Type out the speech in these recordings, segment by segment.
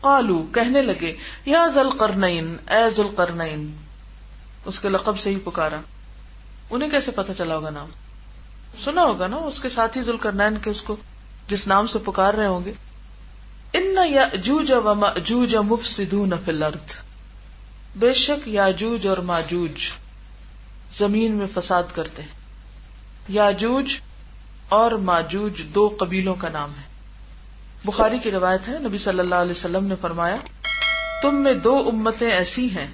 قالوا کہنے لگے یا ذا القرنین اے ذو القرنین، اس کے لقب سے ہی پکارا. انہیں کیسے پتہ چلا ہوگا نام؟ سنا ہوگا نا اس کے ساتھی ذو القرنین کے اس کو جس نام سے پکار رہے ہوں گے. ان یاجوج و ماجوج مفسدون فی الارض، بے شک یاجوج اور ماجوج زمین میں فساد کرتے ہیں. یاجوج اور ماجوج دو قبیلوں کا نام ہے. بخاری کی روایت ہے، نبی صلی اللہ علیہ وسلم نے فرمایا تم میں دو امتیں ایسی ہیں،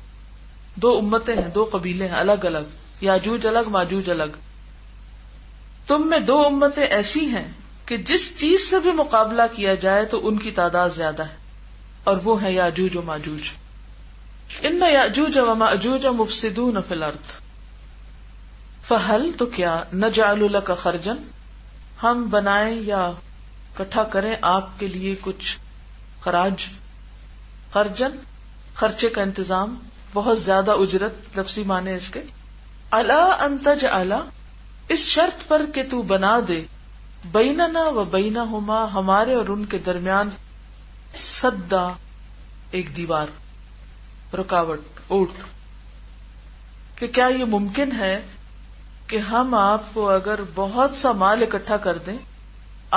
دو امتیں ہیں، دو قبیلے ہیں الگ الگ، یاجوج الگ ماجوج الگ. تم میں دو امتیں ایسی ہیں کہ جس چیز سے بھی مقابلہ کیا جائے تو ان کی تعداد زیادہ ہے، اور وہ ہے یاجوج و ماجوج. ان یاجوج و ماجوج مفسدون فی الارض فہل تو کیا نجعل لک خرجا، ہم بنائیں یا اکٹھا کریں آپ کے لیے کچھ خراج. خرجن خرچے کا انتظام، بہت زیادہ اجرت لفظی معنی اس کے. الا ان تجعل، اس شرط پر کہ تو بنا دے، بیننا و بینہما، ہمارے اور ان کے درمیان، سدا ایک دیوار، رکاوٹ، اوٹ. کہ کیا یہ ممکن ہے کہ ہم آپ کو اگر بہت سا مال اکٹھا کر دیں،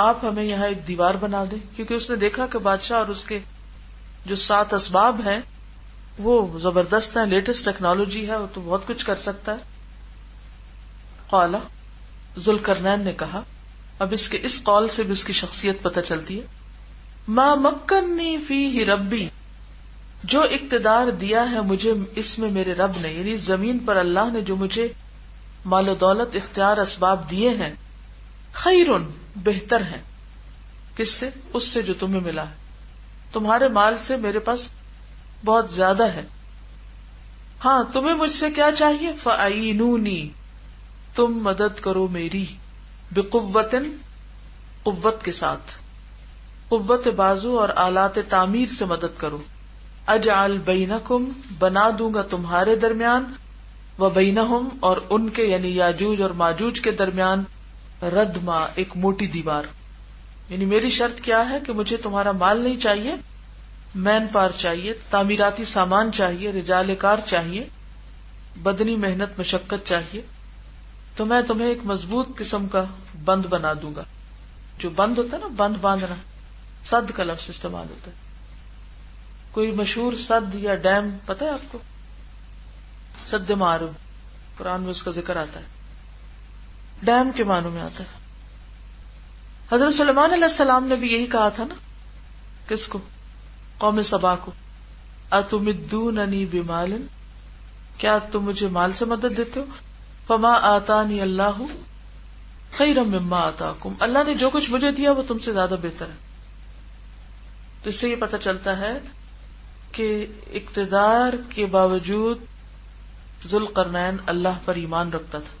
آپ ہمیں یہاں ایک دیوار بنا دیں؟ کیونکہ اس نے دیکھا کہ بادشاہ اور اس کے جو 7 اسباب ہیں وہ زبردست ہیں، لیٹسٹ ٹیکنالوجی ہے، وہ تو بہت کچھ کر سکتا ہے. قال، ذوالقرنین نے کہا، اب اس کے اس قول سے بھی اس کی شخصیت پتہ چلتی ہے. ما مکنی فیہ ربی، جو اقتدار دیا ہے مجھے اس میں میرے رب نے، یعنی زمین پر اللہ نے جو مجھے مال و دولت اختیار اسباب دیے ہیں، خیرن بہتر ہے. کس سے؟ اس سے جو تمہیں ملا ہے. تمہارے مال سے میرے پاس بہت زیادہ ہے. ہاں تمہیں مجھ سے کیا چاہیے؟ فَأَعِینُونِی، تم مدد کرو میری، بِقُوَّةٍ، قوت کے ساتھ، قوت بازو اور آلات تعمیر سے مدد کرو. اجعل بینکم، بنا دوں گا تمہارے درمیان، و بینہم، اور ان کے یعنی یاجوج اور ماجوج کے درمیان، ردما، ایک موٹی دیوار. یعنی میری شرط کیا ہے کہ مجھے تمہارا مال نہیں چاہیے، مین پاور چاہیے، تعمیراتی سامان چاہیے، رجال کار چاہیے، بدنی محنت مشقت چاہیے. تو میں تمہیں ایک مضبوط قسم کا بند بنا دوں گا. جو بند ہوتا ہے نا، بند باندھنا، سد کا لفظ استعمال ہوتا ہے. کوئی مشہور سد یا ڈیم پتہ ہے آپ کو؟ سد معروف، قرآن میں اس کا ذکر آتا ہے، ڈیم کے معنوں میں آتا ہے. حضرت سلیمان علیہ السلام نے بھی یہی کہا تھا نا، کس کو؟ قوم سبا کو. اتمدوننی بمال، کیا تم مجھے مال سے مدد دیتے ہو؟ فما آتانی اللہ خیرا مما آتاکم، اللہ نے جو کچھ مجھے دیا وہ تم سے زیادہ بہتر ہے. تو اس سے یہ پتہ چلتا ہے کہ اقتدار کے باوجود ذوالقرنین اللہ پر ایمان رکھتا تھا،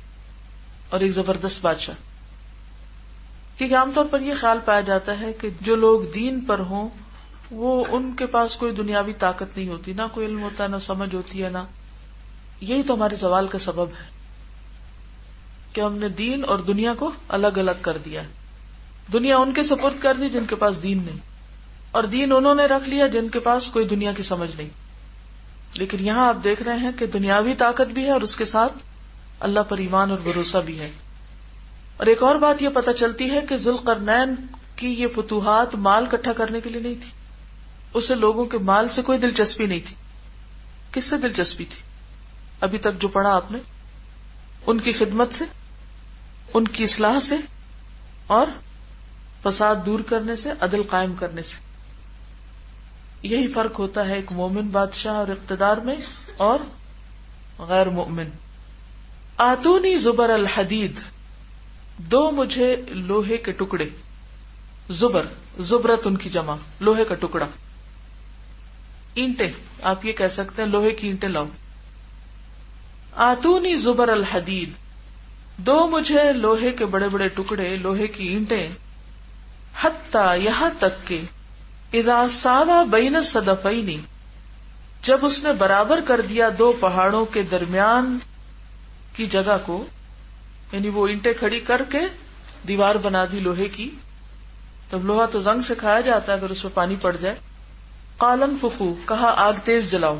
اور ایک زبردست بادشاہ. کیونکہ عام طور پر یہ خیال پایا جاتا ہے کہ جو لوگ دین پر ہوں وہ ان کے پاس کوئی دنیاوی طاقت نہیں ہوتی، نہ کوئی علم ہوتا ہے، نہ سمجھ ہوتی ہے، نہ. یہی تو ہمارے زوال کا سبب ہے کہ ہم نے دین اور دنیا کو الگ الگ کر دیا. دنیا ان کے سپرد کر دی جن کے پاس دین نہیں، اور دین انہوں نے رکھ لیا جن کے پاس کوئی دنیا کی سمجھ نہیں. لیکن یہاں آپ دیکھ رہے ہیں کہ دنیاوی طاقت بھی ہے اور اس کے ساتھ اللہ پر ایمان اور بھروسہ بھی ہے. اور ایک اور بات یہ پتہ چلتی ہے کہ ذوالقرنین کی یہ فتوحات مال اکٹھا کرنے کے لیے نہیں تھی. اسے لوگوں کے مال سے کوئی دلچسپی نہیں تھی. کس سے دلچسپی تھی؟ ابھی تک جو پڑھا آپ نے، ان کی خدمت سے، ان کی اصلاح سے، اور فساد دور کرنے سے، عدل قائم کرنے سے. یہی فرق ہوتا ہے ایک مومن بادشاہ اور اقتدار میں اور غیر مومن. آتونی زبر الحدید، دو مجھے لوہے کے ٹکڑے. زبر، زبرت ان کی جمع، لوہے کا ٹکڑا. اینٹیں، آپ یہ کہہ سکتے ہیں لوہے کی اینٹیں لاؤ. آتونی زبر الحدید، دو مجھے لوہے کے بڑے بڑے ٹکڑے، لوہے کی اینٹیں. حتی، یہاں تک کہ اذا ساوا بین الصدفین، جب اس نے برابر کر دیا دو پہاڑوں کے درمیان کی جگہ کو، یعنی وہ اینٹیں کھڑی کر کے دیوار بنا دی لوہے کی. تب لوہا تو زنگ سے کھایا جاتا ہے اگر اس میں پانی پڑ جائے. قال انفخوا، کہا آگ تیز جلاؤ،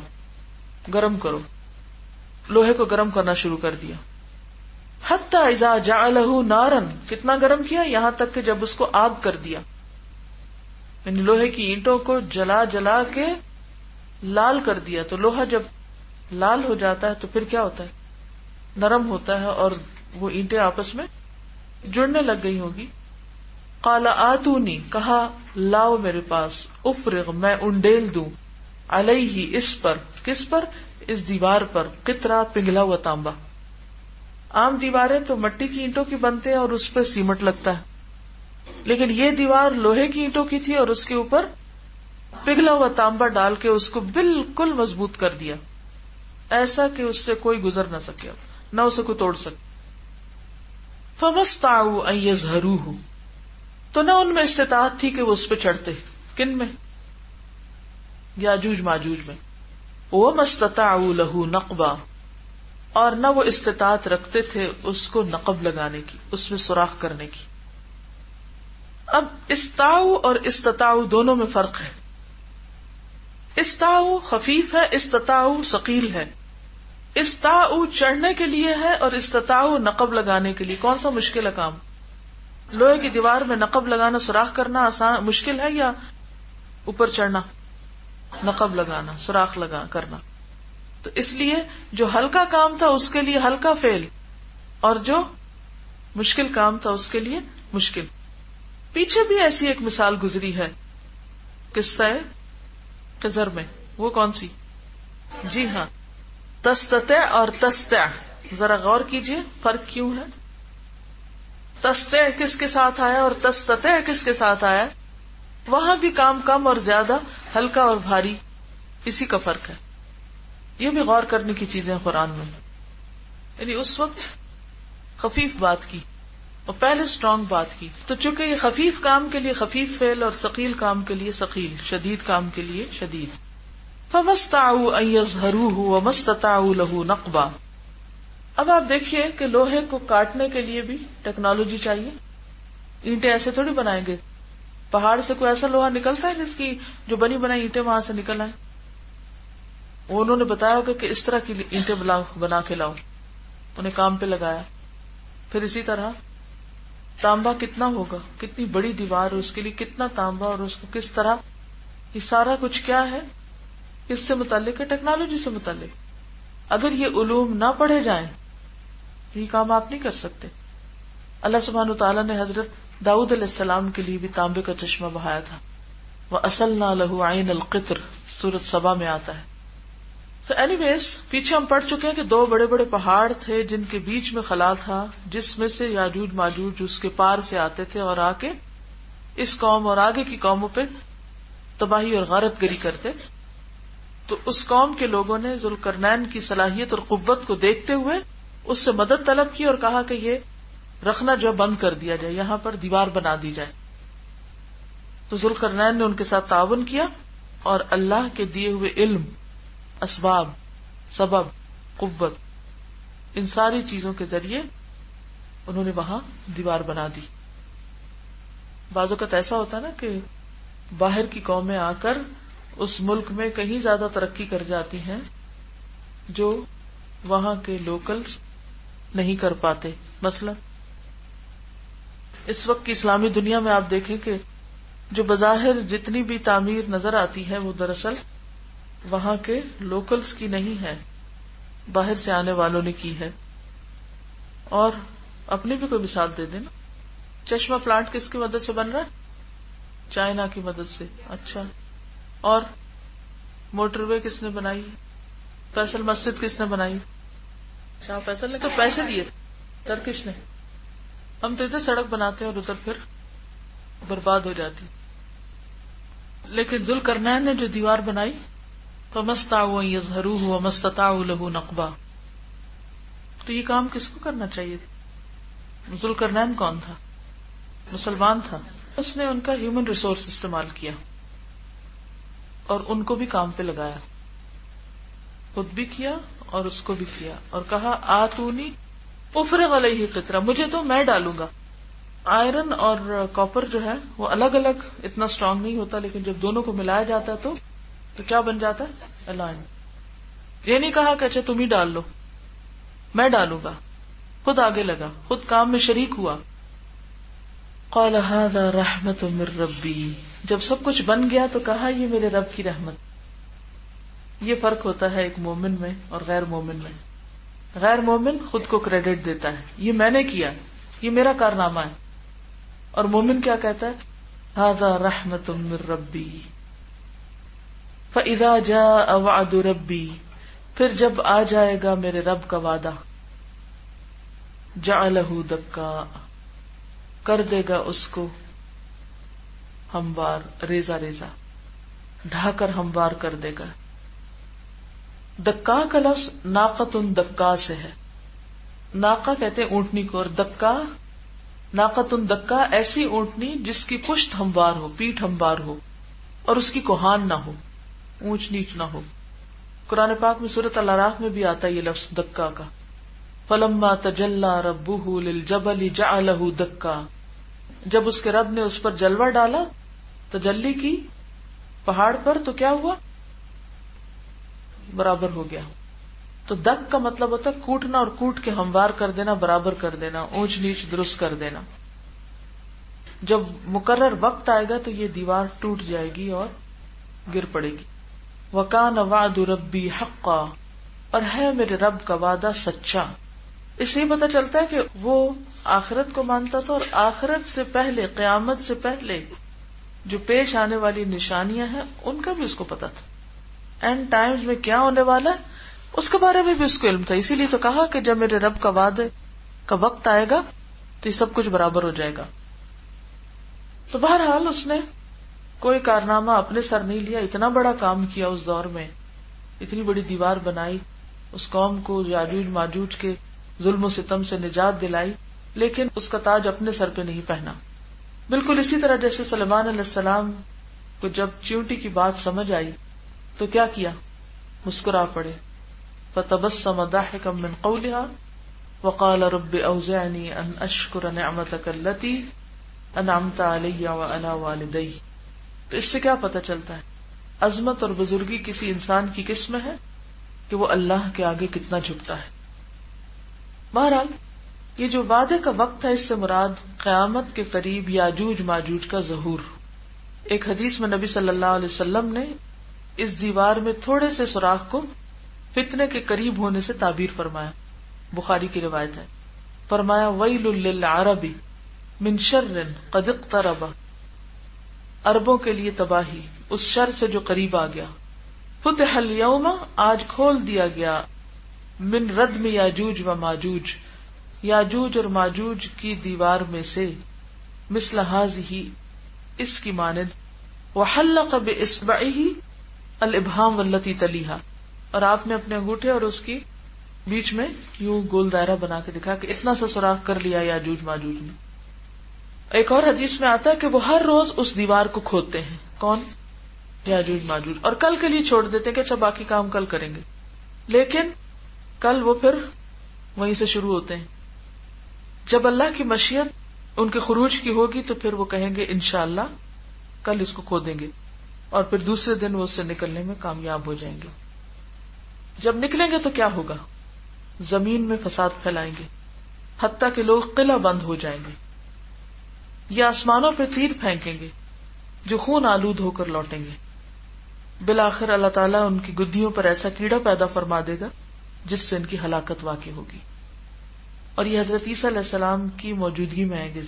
گرم کرو، لوہے کو گرم کرنا شروع کر دیا. حتی اذا جعلہ نارا، کتنا گرم کیا؟ یہاں تک کہ جب اس کو آگ کر دیا، یعنی لوہے کی اینٹوں کو جلا جلا کے لال کر دیا. تو لوہا جب لال ہو جاتا ہے تو پھر کیا ہوتا ہے؟ نرم ہوتا ہے اور وہ اینٹیں آپس میں جڑنے لگ گئی ہوگی. قال آتونی، کہا لاؤ میرے پاس، افرغ، میں انڈیل دوں، علیہ، اس پر، کس پر؟ اس دیوار پر، قطرہ، پگھلا ہوا تانبا. عام دیواریں تو مٹی کی اینٹوں کی بنتے ہیں اور اس پہ سیمنٹ لگتا ہے، لیکن یہ دیوار لوہے کی اینٹوں کی تھی اور اس کے اوپر پگھلا ہوا تانبا ڈال کے اس کو بالکل مضبوط کر دیا، ایسا کہ اس سے کوئی گزر نہ سکے، نہ اسے کوئی توڑ سکے. فَمَسْتَعُوا أَن يَظْهَرُوهُ، تو نہ ان میں استطاعت تھی کہ وہ اس پہ چڑھتے. کن میں؟ یاجوج ماجوج میں. وَمَا اسْتَطَاعُوا لَهُ نَقْبًا، اور نہ وہ استطاعت رکھتے تھے اس کو نقب لگانے کی، اس میں سوراخ کرنے کی. اب استاؤ اور استطاعوا دونوں میں فرق ہے. استاؤ خفیف ہے، استطاعوا ثقیل ہے. استاؤ چڑھنے کے لیے ہے اور استطاعوا نقب لگانے کے لیے. کون سا مشکل ہے کام؟ لوہے کی دیوار میں نقب لگانا، سوراخ کرنا آسان مشکل ہے یا اوپر چڑھنا؟ نقب لگانا، سوراخ کرنا. تو اس لیے جو ہلکا کام تھا اس کے لیے ہلکا فعل، اور جو مشکل کام تھا اس کے لیے مشکل. پیچھے بھی ایسی ایک مثال گزری ہے قصہ خضر میں. وہ کون سی؟ جی ہاں، تستطع اور تستع. ذرا غور کیجئے فرق کیوں ہے. تستع کس کے ساتھ آیا اور تستطع کس کے ساتھ آیا؟ وہاں بھی کام کم اور زیادہ، ہلکا اور بھاری، اسی کا فرق ہے. یہ بھی غور کرنے کی چیزیں قرآن میں. یعنی اس وقت خفیف بات کی اور پہلے اسٹرانگ بات کی. تو چونکہ یہ خفیف کام کے لیے خفیف فعل اور ثقیل کام کے لیے ثقیل، شدید کام کے لیے شدید. فَمَسْتَعُوا أَن يَظْهَرُوهُ وَمَا اسْتَطَاعُوا لَهُ نَقْبًا. اب آپ دیکھیے کہ لوہے کو کاٹنے کے لیے بھی ٹیکنالوجی چاہیے. اینٹیں ایسے تھوڑی بنائیں گے. پہاڑ سے کوئی ایسا لوہا نکلتا ہے جس کی جو بنی بنائی اینٹیں وہاں سے نکل آئیں؟ وہ انہوں نے بتایا ہوگا کہ اس طرح کی اینٹیں بنا کے لاؤ، انہیں کام پہ لگایا. پھر اسی طرح تانبا کتنا ہوگا، کتنی بڑی دیوار، اس کے لیے کتنا تانبا، اور اس کو کس طرح، یہ سارا کچھ کیا ہے، کس سے متعلق ہے؟ ٹیکنالوجی سے متعلق. اگر یہ علوم نہ پڑھے جائیں یہ کام آپ نہیں کر سکتے. اللہ سبحانہ وتعالیٰ نے حضرت داؤد علیہ السلام کے لیے بھی تانبے کا چشمہ بہایا تھا. وَأَصَلْنَا لَهُ عَيْنَ الْقِطْرِ، سورۃ سبا میں آتا ہے. تو اینی ویز پیچھے ہم پڑھ چکے ہیں کہ دو بڑے بڑے پہاڑ تھے جن کے بیچ میں خلا تھا، جس میں سے یاجوج ماجوج اس کے پار سے آتے تھے اور آ کے اس قوم اور آگے کی قوموں پہ تباہی اور غارت گری کرتے. تو اس قوم کے لوگوں نے ذوالقرنین کی صلاحیت اور قوت کو دیکھتے ہوئے اس سے مدد طلب کی اور کہا کہ یہ رکھنا جو بند کر دیا جائے، یہاں پر دیوار بنا دی جائے. تو ذوالقرنین نے ان کے ساتھ تعاون کیا اور اللہ کے دیے ہوئے علم، اسباب، سبب، قوت، ان ساری چیزوں کے ذریعے انہوں نے وہاں دیوار بنا دی. بعض اوقات ایسا ہوتا ہے نا کہ باہر کی قومیں آ کر اس ملک میں کہیں زیادہ ترقی کر جاتی ہیں جو وہاں کے لوکلز نہیں کر پاتے. مثلا اس وقت کی اسلامی دنیا میں آپ دیکھیں کہ جو بظاہر جتنی بھی تعمیر نظر آتی ہے وہ دراصل وہاں کے لوکلز کی نہیں ہے، باہر سے آنے والوں نے کی ہے. اور اپنی بھی کوئی مثال دے دینا. چشمہ پلانٹ کس کی مدد سے بن رہا ہے؟ چائنا کی مدد سے. اچھا، اور موٹر وے کس نے بنائی؟ فیصل مسجد کس نے بنائی؟ شاہ فیصل نے تو پیسے دیے، ترکش نے. ہم تو ادھر سڑک بناتے ہیں اور ادھر پھر برباد ہو جاتی. لیکن ذوالقرنین نے جو دیوار بنائی، فَمَسْتَعُوا أَن يَظْهَرُوهُ وَمَا اسْتَطَاعُوا لَهُ نَقْبًا. تو یہ کام کس کو کرنا چاہیے؟ ذوالقرنین کون تھا؟ مسلمان تھا. اس نے ان کا ہیومن ریسورس استعمال کیا اور ان کو بھی کام پہ لگایا، خود بھی کیا اور اس کو بھی کیا، اور کہا آتونی افرغ علیہ قطرہ، مجھے تو میں ڈالوں گا. آئرن اور کاپر جو ہے وہ الگ الگ اتنا اسٹرانگ نہیں ہوتا، لیکن جب دونوں کو ملایا جاتا ہے تو تو کیا بن جاتا ہے؟ الائن. یہ نہیں کہا کہ اچھا تم ہی ڈال لو، میں ڈالوں گا، خود آگے لگا، خود کام میں شریک ہوا. قال هذا رحمت من ربی، جب سب کچھ بن گیا تو کہا یہ میرے رب کی رحمت. یہ فرق ہوتا ہے ایک مومن میں اور غیر مومن میں. غیر مومن خود کو کریڈٹ دیتا ہے، یہ میں نے کیا، یہ میرا کارنامہ ہے. اور مومن کیا کہتا ہے؟ ھذا رحمت من ربی. فاذا جاء وعد ربی، پھر جب آ جائے گا میرے رب کا وعدہ، جعلہ دکا، کر دے گا اس کو ہموار، ریزہ ریزہ، ڈھا کر ہموار کر دے گا. دکا کا لفظ ناقۃ دکا سے ہے. ناقہ کہتے ہیں اونٹنی کو، اور دکا، ناقۃ دکا ایسی اونٹنی جس کی پشت ہموار ہو، پیٹھ ہموار ہو، اور اس کی کوہان نہ ہو، اونچ نیچ نہ ہو. قرآن پاک میں سورۃ الاعراف میں بھی آتا ہے یہ لفظ دکا کا. فلما تجلی ربہ للجبل جعلہ دکا، جب اس کے رب نے اس پر جلوہ ڈالا، تجلی کی پہاڑ پر، تو کیا ہوا؟ برابر ہو گیا. تو دک کا مطلب ہوتا ہے کوٹنا، اور کوٹ کے ہموار کر دینا، برابر کر دینا، اونچ نیچ درست کر دینا. جب مقرر وقت آئے گا تو یہ دیوار ٹوٹ جائے گی اور گر پڑے گی. وَكَانَ وَعْدُ رَبِّي حَقًّا، اور ہے میرے رب کا وعدہ سچا. اس سے پتہ چلتا ہے کہ وہ آخرت کو مانتا تھا، اور آخرت سے پہلے، قیامت سے پہلے جو پیش آنے والی نشانیاں ہیں ان کا بھی اس کو پتا تھا. اینڈ ٹائمز میں کیا ہونے والا ہے اس کے بارے میں بھی اس کو علم تھا. اسی لیے تو کہا کہ جب میرے رب کا وعدے کا وقت آئے گا تو یہ سب کچھ برابر ہو جائے گا. تو بہرحال اس نے کوئی کارنامہ اپنے سر نہیں لیا، اتنا بڑا کام کیا اس دور میں، اتنی بڑی دیوار بنائی، اس قوم کو یاجوج ماجوج کے ظلم و ستم سے نجات دلائی، لیکن اس کا تاج اپنے سر پہ نہیں پہنا. بالکل اسی طرح جیسے سلیمان علیہ السلام کو جب چیونٹی کی بات سمجھ آئی تو کیا کیا؟ مسکرا پڑے. فتبسم ضاحكا من قولها وقال رب اوزعني ان اشكر نعمتك التي انعمت علي وعلى والدي. تو اس سے کیا پتہ چلتا ہے؟ عظمت اور بزرگی کسی انسان کی کس میں ہے کہ وہ اللہ کے آگے کتنا جھکتا ہے. بہرحال یہ جو وعدے کا وقت ہے، اس سے مراد قیامت کے قریب یاجوج ماجوج کا ظہور. ایک حدیث میں نبی صلی اللہ علیہ وسلم نے اس دیوار میں تھوڑے سے سوراخ کو فتنے کے قریب ہونے سے تعبیر فرمایا. بخاری کی روایت ہے. فرمایا ویل للعرب من شر قد اقترب، عربوں کے لیے تباہی اس شر سے جو قریب آ گیا. فتح اليوم، آج کھول دیا گیا، من ردم یاجوج و ماجوج، یاجوج اور ماجوج کی دیوار میں سے، مثل ہذہ، اس کی مانند، وحلق باصبعہ الابہام والتی تلیہا، اور آپ نے اپنے انگوٹھے اور اس کی بیچ میں یوں گول دائرہ بنا کے دکھا کہ اتنا سا سوراخ کر لیا یاجوج ماجوج نے. ایک اور حدیث میں آتا ہے کہ وہ ہر روز اس دیوار کو کھودتے ہیں. کون؟ یاجوج ماجوج. اور کل کے لیے چھوڑ دیتے ہیں کہ اچھا باقی کام کل کریں گے، لیکن کل وہ پھر وہیں سے شروع ہوتے ہیں. جب اللہ کی مشیت ان کے خروج کی ہوگی تو پھر وہ کہیں گے انشاءاللہ کل اس کو کھودیں گے، اور پھر دوسرے دن وہ اس سے نکلنے میں کامیاب ہو جائیں گے. جب نکلیں گے تو کیا ہوگا؟ زمین میں فساد پھیلائیں گے، حتیٰ کہ لوگ قلعہ بند ہو جائیں گے، یا آسمانوں پہ تیر پھینکیں گے جو خون آلود ہو کر لوٹیں گے. بالآخر اللہ تعالیٰ ان کی گدیوں پر ایسا کیڑا پیدا فرما دے گا جس سے ان کی ہلاکت واقع ہوگی. اور یہ حضرت عیسیٰ علیہ السلام کی موجودگی میں آئیں گے.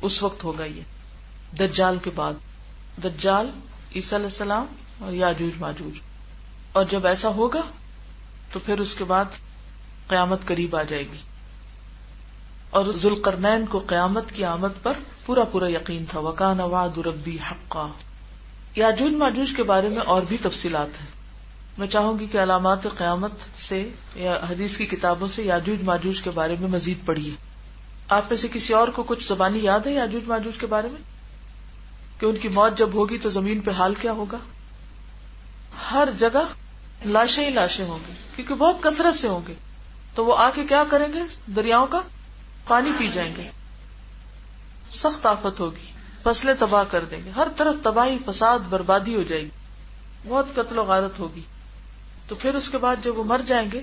اس وقت ہوگا یہ دجال کے بعد. دجال، عیسیٰ علیہ السلام اور یاجوج ماجوج. اور جب ایسا ہوگا تو پھر اس کے بعد قیامت قریب آ جائے گی. اور ذوالقرنین کو قیامت کی آمد پر پورا پورا یقین تھا. وَكَانَ وَعْدُ رَبِّي حَقًّا. یاجوج ماجوج کے بارے میں اور بھی تفصیلات ہیں. میں چاہوں گی کہ علامات قیامت سے یا حدیث کی کتابوں سے یاجوج ماجوج کے بارے میں مزید پڑھیے. آپ میں سے کسی اور کو کچھ زبانی یاد ہے یاجوج ماجوج کے بارے میں کہ ان کی موت جب ہوگی تو زمین پہ حال کیا ہوگا؟ ہر جگہ لاشیں ہی لاشیں ہوں گی، کیونکہ بہت کثرت سے ہوں گے. تو وہ آ کے کیا کریں گے؟ دریاؤں کا پانی پی جائیں گے. سخت آفت ہوگی، فصلیں تباہ کر دیں گے، ہر طرف تباہی، فساد، بربادی ہو جائے گی. بہت قتل و غارت ہوگی. تو پھر اس کے بعد جب وہ مر جائیں گے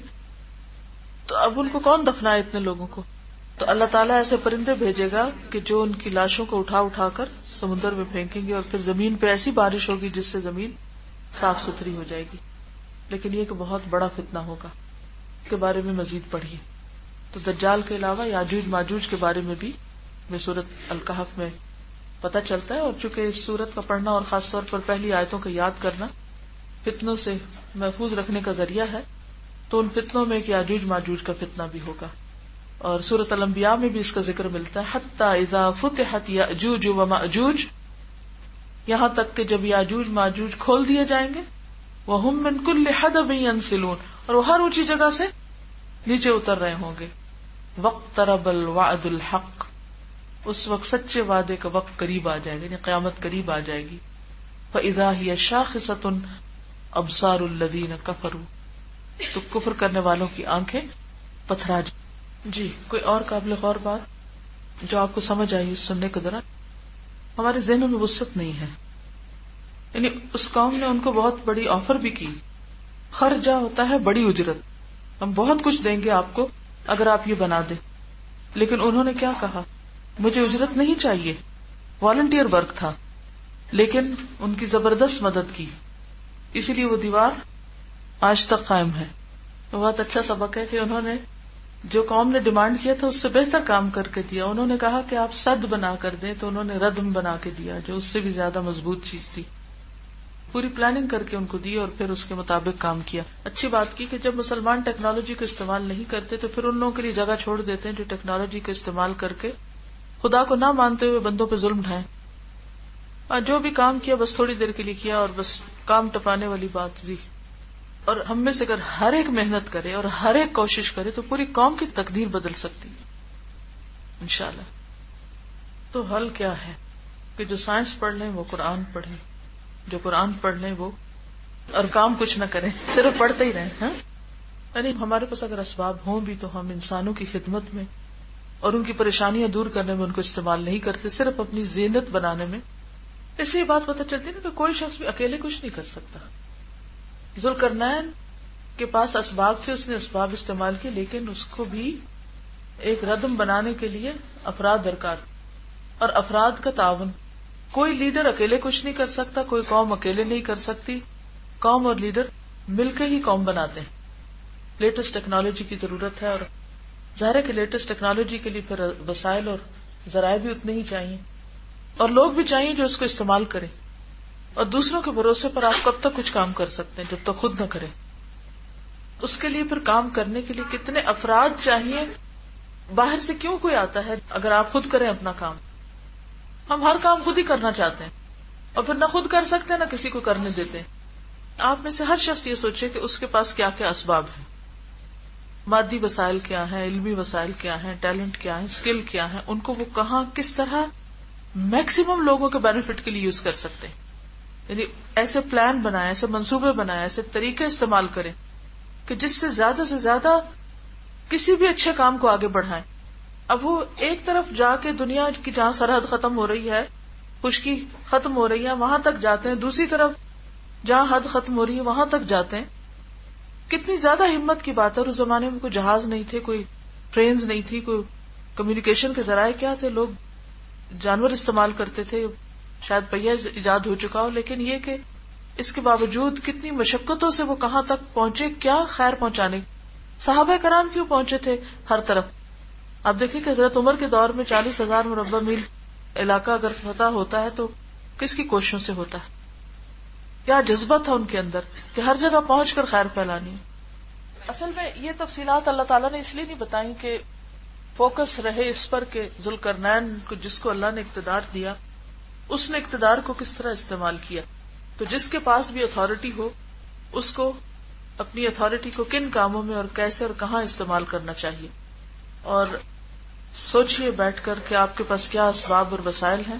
تو اب ان کو کون دفنائے اتنے لوگوں کو؟ تو اللہ تعالیٰ ایسے پرندے بھیجے گا کہ جو ان کی لاشوں کو اٹھا اٹھا کر سمندر میں پھینکیں گے، اور پھر زمین پہ ایسی بارش ہوگی جس سے زمین صاف ستھری ہو جائے گی. لیکن یہ کہ بہت بڑا فتنہ ہوگا، اس کے بارے میں مزید پڑھیے. تو دجال کے علاوہ یاجوج ماجوج کے بارے میں بھی سورۃ الکہف میں پتہ چلتا ہے. اور چونکہ اس سورت کا پڑھنا اور خاص طور پر پہلی آیتوں کا یاد کرنا فتنوں سے محفوظ رکھنے کا ذریعہ ہے، تو ان فتنوں میں ایک یاجوج ماجوج کا فتنہ بھی ہوگا. اور سورۃ الانبیاء میں بھی اس کا ذکر ملتا ہے، حتی اذا فتحت یاجوج وماجوج، یہاں تک کہ جب یاجوج ماجوج کھول دیے جائیں گے، وہم من کل حدب ینسلون، اور وہ ہر اونچی جگہ سے نیچے اتر رہے ہوں گے. واقترب الوعد الحق، اس وقت سچے وعدے کا وقت قریب آ جائے گا، یعنی قیامت قریب آ جائے گی. فاذا هي شاخصة ابصار الذین کفروا، تو کفر کرنے والوں کی آنکھیں پتھرا جائیں. جی کوئی اور قابل غور بات جو آپ کو سمجھ آئی اس سننے کے دوران؟ ہمارے ذہنوں میں وسعت نہیں ہے. یعنی اس قوم نے ان کو بہت بڑی آفر بھی کی، خرجہ ہوتا ہے بڑی اجرت، ہم بہت کچھ دیں گے آپ کو اگر آپ یہ بنا دیں. لیکن انہوں نے کیا کہا؟ مجھے اجرت نہیں چاہیے، والنٹیئر ورک تھا، لیکن ان کی زبردست مدد کی، اسی لیے وہ دیوار آج تک قائم ہے. تو بہت اچھا سبق ہے کہ انہوں نے جو قوم نے ڈیمانڈ کیا تھا اس سے بہتر کام کر کے دیا. انہوں نے کہا کہ آپ سد بنا کر دیں، تو انہوں نے ردم بنا کے دیا جو اس سے بھی زیادہ مضبوط چیز تھی. پوری پلاننگ کر کے ان کو دی اور پھر اس کے مطابق کام کیا. اچھی بات کی کہ جب مسلمان ٹیکنالوجی کو استعمال نہیں کرتے تو پھر ان لوگوں کے لیے جگہ چھوڑ دیتے ہیں جو ٹیکنالوجی کو استعمال کر کے خدا کو نہ مانتے ہوئے بندوں پہ ظلم ڈھائیں. اور جو بھی کام کیا بس تھوڑی دیر کے لیے کیا اور بس کام ٹپانے والی بات دی. اور ہم میں سے اگر ہر ایک محنت کرے اور ہر ایک کوشش کرے تو پوری قوم کی تقدیر بدل سکتی انشاءاللہ. تو حل کیا ہے کہ جو سائنس پڑھ لیں وہ قرآن پڑھیں، جو قرآن پڑھ لیں وہ اور کام کچھ نہ کریں، صرف پڑھتے ہی رہیں. ہاں یعنی ہمارے پاس اگر اسباب ہوں بھی تو ہم انسانوں کی خدمت میں اور ان کی پریشانیاں دور کرنے میں ان کو استعمال نہیں کرتے، صرف اپنی زینت بنانے میں. اس سے یہ بات پتہ چلتی ہے نا کہ کوئی شخص بھی اکیلے کچھ نہیں کر سکتا. ذوالقرنین کے پاس اسباب تھے، اس نے اسباب استعمال کی، لیکن اس کو بھی ایک ردم بنانے کے لیے افراد درکار اور افراد کا تعاون. کوئی لیڈر اکیلے کچھ نہیں کر سکتا، کوئی قوم اکیلے نہیں کر سکتی، قوم اور لیڈر مل کے ہی قوم بناتے ہیں. لیٹسٹ ٹیکنالوجی کی ضرورت ہے، اور ظاہر ہے کہ لیٹسٹ ٹیکنالوجی کے لیے پھر وسائل اور ذرائع بھی اتنے ہی چاہیے، اور لوگ بھی چاہیے جو اس کو استعمال کریں. اور دوسروں کے بھروسے پر آپ کب تک کچھ کام کر سکتے ہیں جب تک خود نہ کریں؟ اس کے لیے پھر کام کرنے کے لیے کتنے افراد چاہیے. باہر سے کیوں کوئی آتا ہے اگر آپ خود کریں اپنا کام؟ ہم ہر کام خود ہی کرنا چاہتے ہیں اور پھر نہ خود کر سکتے ہیں نہ کسی کو کرنے دیتے ہیں. آپ میں سے ہر شخص یہ سوچے کہ اس کے پاس کیا کیا اسباب ہیں، مادی وسائل کیا ہیں، علمی وسائل کیا ہیں، ٹیلنٹ کیا ہے، اسکل کیا ہے، ان کو وہ کہاں کس طرح میکسیمم لوگوں کے بینیفٹ کے لیے یوز کر سکتے ہیں. یعنی ایسے پلان بنائیں، ایسے منصوبے بنائیں، ایسے طریقے استعمال کریں کہ جس سے زیادہ کسی بھی اچھے کام کو آگے بڑھائیں. اب وہ ایک طرف جا کے دنیا کی جہاں سرحد ختم ہو رہی ہے، خشکی ختم ہو رہی ہے، وہاں تک جاتے ہیں، دوسری طرف جہاں حد ختم ہو رہی ہے وہاں تک جاتے ہیں. کتنی زیادہ ہمت کی بات ہے. اور اس زمانے میں کوئی جہاز نہیں تھے، کوئی ٹرینز نہیں تھی، کوئی کمیونیکیشن کے ذرائع کیا تھے، لوگ جانور استعمال کرتے تھے، شاید پہیہ ایجاد ہو چکا ہو، لیکن یہ کہ اس کے باوجود کتنی مشقتوں سے وہ کہاں تک پہنچے، کیا خیر پہنچانے. صحابہ کرام کیوں پہنچے تھے ہر طرف؟ آپ دیکھیں کہ حضرت عمر کے دور میں 40,000 مربع میل علاقہ اگر فتح ہوتا ہے تو کس کی کوششوں سے ہوتا ہے؟ کیا جذبہ تھا ان کے اندر کہ ہر جگہ پہنچ کر خیر پھیلانی. اصل میں یہ تفصیلات اللہ تعالیٰ نے اس لیے نہیں بتائی کہ فوکس رہے اس پر کہ ذوالقرنین کو جس کو اللہ نے اقتدار دیا اس نے اقتدار کو کس طرح استعمال کیا. تو جس کے پاس بھی اتھارٹی ہو اس کو اپنی اتھارٹی کو کن کاموں میں اور کیسے اور کہاں استعمال کرنا چاہیے. اور سوچئے بیٹھ کر کہ آپ کے پاس کیا اسباب اور وسائل ہیں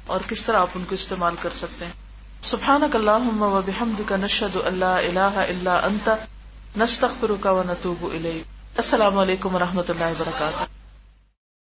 اور کس طرح آپ ان کو استعمال کر سکتے ہیں. سبحانک اللہم و بحمدک نشہد ان لا الہ الا انت نستغفرک و نتوب الیک. السلام علیکم و رحمۃ اللہ وبرکاتہ.